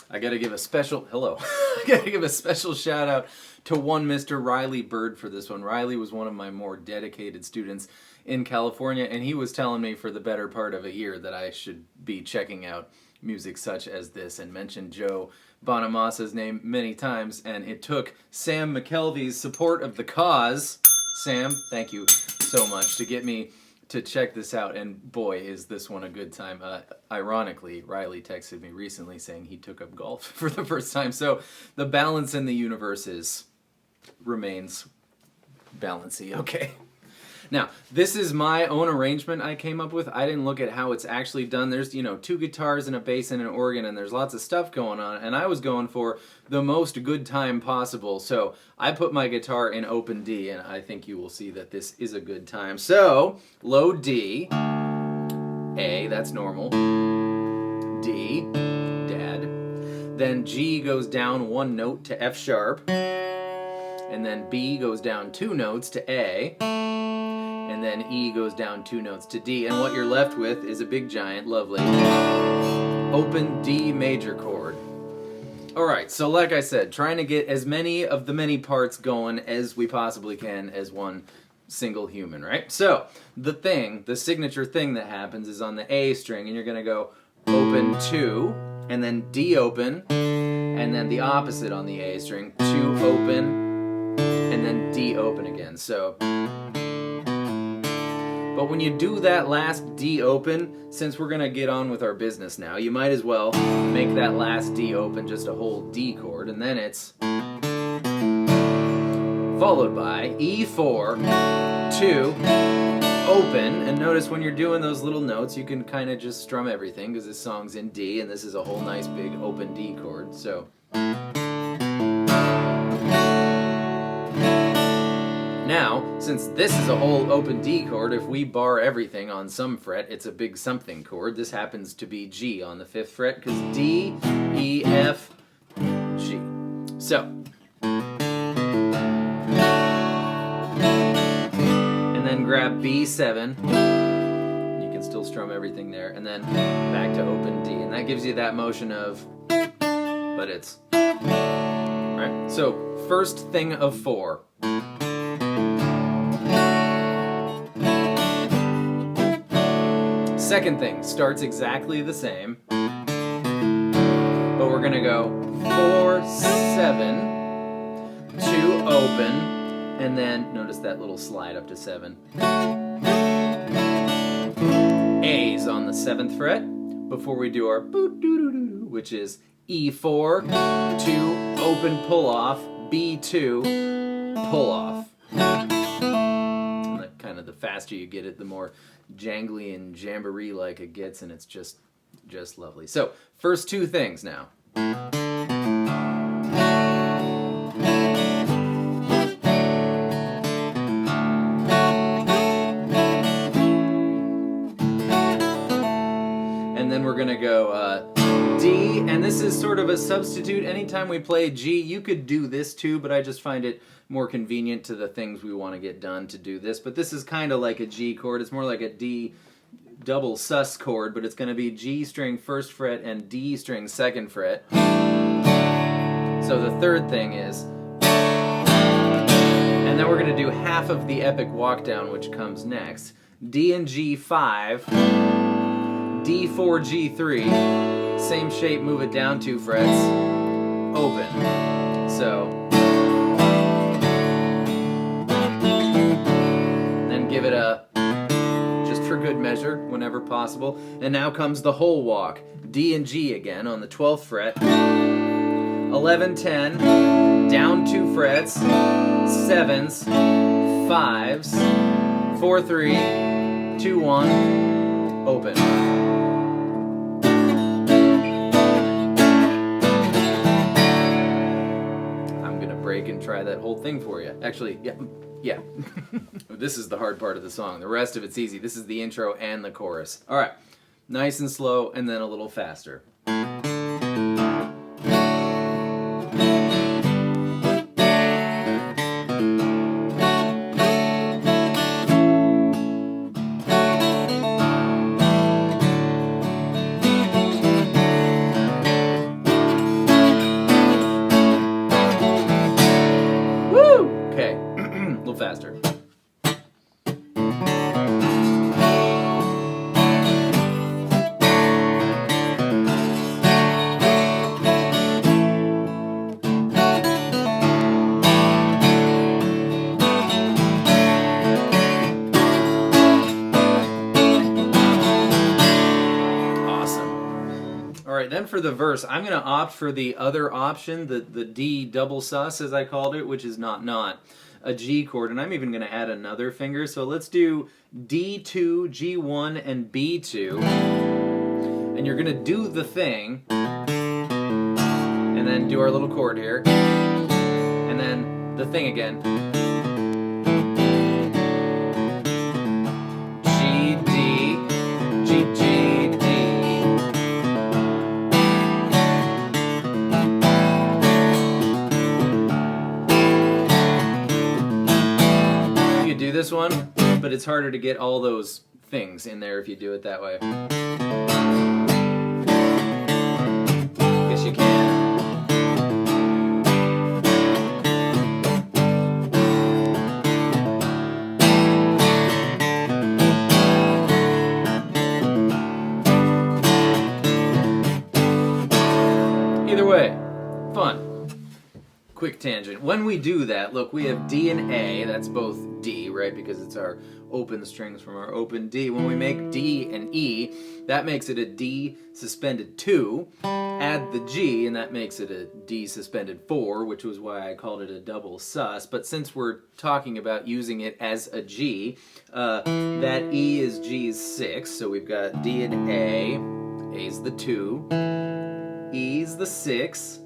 I gotta give a special I gotta give a special shout out to one Mr. Riley Bird for this one. Riley was one of my more dedicated students in California, and he was telling me for the better part of a year that I should be checking out music such as this, and mentioned Joe Bonamassa's name many times, and it took Sam McKelvey's support of the cause, Sam, thank you so much, to get me to check this out, and boy, is this one a good time. Ironically, Riley texted me recently saying he took up golf for the first time, so the balance in the universe remains balancy, okay? Now, this is my own arrangement I came up with. I didn't look at how it's actually done. There's, 2 guitars and a bass and an organ, and there's lots of stuff going on, and I was going for the most good time possible. So I put my guitar in open D, and I think you will see that this is a good time. So, low D, A, that's normal, D, dad, then G goes down 1 note to F sharp, and then B goes down 2 notes to A, and then E goes down 2 notes to D, and what you're left with is a big, giant, lovely open D major chord. Alright, so like I said, trying to get as many of the many parts going as we possibly can as one single human, right? So, the signature thing that happens is on the A string, and you're going to go open 2, and then D open, and then the opposite on the A string, 2 open, and then D open again. So, but when you do that last D open, since we're going to get on with our business now, you might as well make that last D open just a whole D chord, and then it's followed by E4, 2, open, and notice when you're doing those little notes, you can kind of just strum everything, because this song's in D, and this is a whole nice big open D chord, so... Now, since this is a whole open D chord, if we bar everything on some fret, it's a big something chord. This happens to be G on the 5th fret, because D, E, F, G. So, and then grab B7. You can still strum everything there, and then back to open D. And that gives you that motion of, but it's, right? So, first thing of 4. Second thing starts exactly the same, but we're going to go 4, 7, 2 open, and then notice that little slide up to 7. A's on the 7th fret before we do our boot-doo-doo-doo, which is E4, 2, open, pull off, B2, pull off. And that kind of, the faster you get it, the more jangly and jamboree-like it gets, and it's just lovely. So, first 2 things now. And then we're gonna go D, and this is sort of a substitute. Anytime we play G, you could do this too, but I just find it more convenient to the things we want to get done to do this. But this is kind of like a G chord. It's more like a D double sus chord, but it's going to be G string 1st fret and D string 2nd fret. So the third thing is, and then we're going to do half of the epic walk down, which comes next. D and G 5, D4 G3, same shape, move it down 2 frets, open. So, give it a, just for good measure, whenever possible. And now comes the whole walk. D and G again on the 12th fret. 11, 10, down 2 frets, 7s, 5s, 4, 3, 2, 1, open. I'm gonna break and try that whole thing for you. Actually, yeah. This is the hard part of the song. The rest of it's easy. This is the intro and the chorus. All right, nice and slow, and then a little faster. for the verse, I'm going to opt for the other option, the D double sus, as I called it, which is not a G chord. And I'm even going to add another finger. So let's do D2, G1, and B2. And you're going to do the thing. And then do our little chord here. And then the thing again. G, D, G, G, D. You could do this one, but it's harder to get all those things in there if you do it that way. Guess you can. Either way, fun. Quick tangent. When we do that, look, we have D and A. That's both D, right? Because it's our open strings from our open D. When we make D and E, that makes it a D suspended 2. Add the G, and that makes it a D suspended 4, which was why I called it a double sus. But since we're talking about using it as a G, that E is G's 6. So we've got D and A. A's the 2. E's the 6.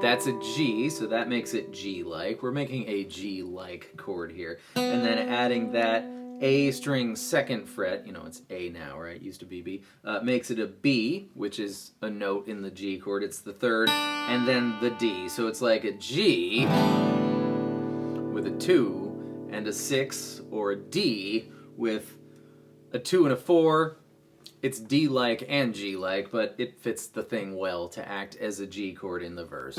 That's a G, so that makes it G-like. We're making a G-like chord here. And then adding that A string 2nd fret, you know, it's A now, right? Used to be B. Makes it a B, which is a note in the G chord. It's the 3rd. And then the D. So it's like a G with a 2 and a 6, or a D with a 2 and a 4. It's D-like and G-like, but it fits the thing well to act as a G chord in the verse.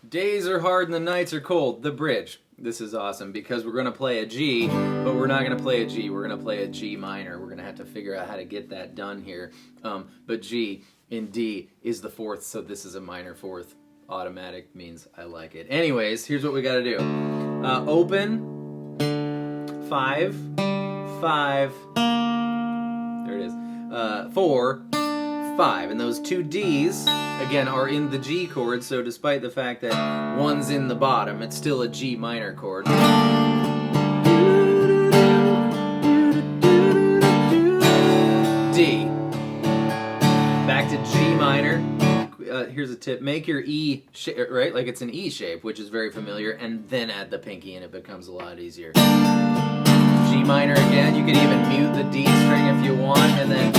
Days are hard and the nights are cold. The bridge. This is awesome because we're going to play a G, but we're not going to play a G. We're going to play a G minor. We're going to have to figure out how to get that done here. But G in D is the 4th, so this is a minor 4th. Automatic means I like it. Anyways, here's what we got to do. Open... 5, 5, there it is, 4, 5, and those 2 Ds, again, are in the G chord, so despite the fact that one's in the bottom, it's still a G minor chord. D, back to G minor. Here's a tip, make your E shape, right, like it's an E shape, which is very familiar, and then add the pinky and it becomes a lot easier. G minor again, you could even mute the D string if you want, and then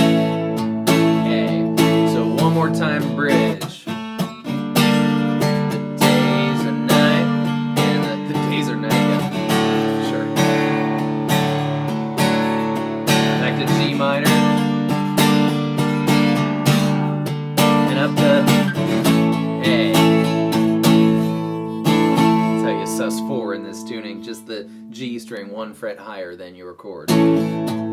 A. So one more time, bridge. The days are night, and the days are night, yeah, sure. Back to G minor. And up to sus 4 in this tuning, just the G string 1 fret higher than your chord. And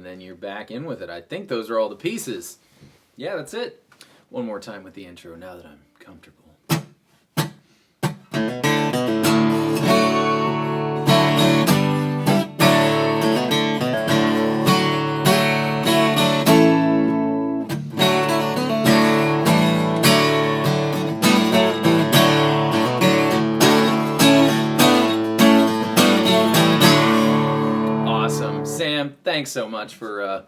then you're back in with it. I think those are all the pieces. Yeah, that's it. One more time with the intro now that I'm comfortable. Sam, thanks so much for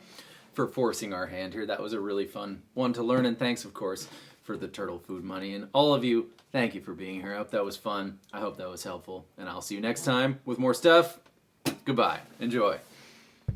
forcing our hand here. That was a really fun one to learn, and thanks, of course, for the turtle food money. And all of you, thank you for being here. I hope that was fun. I hope that was helpful, and I'll see you next time with more stuff. Goodbye. Enjoy.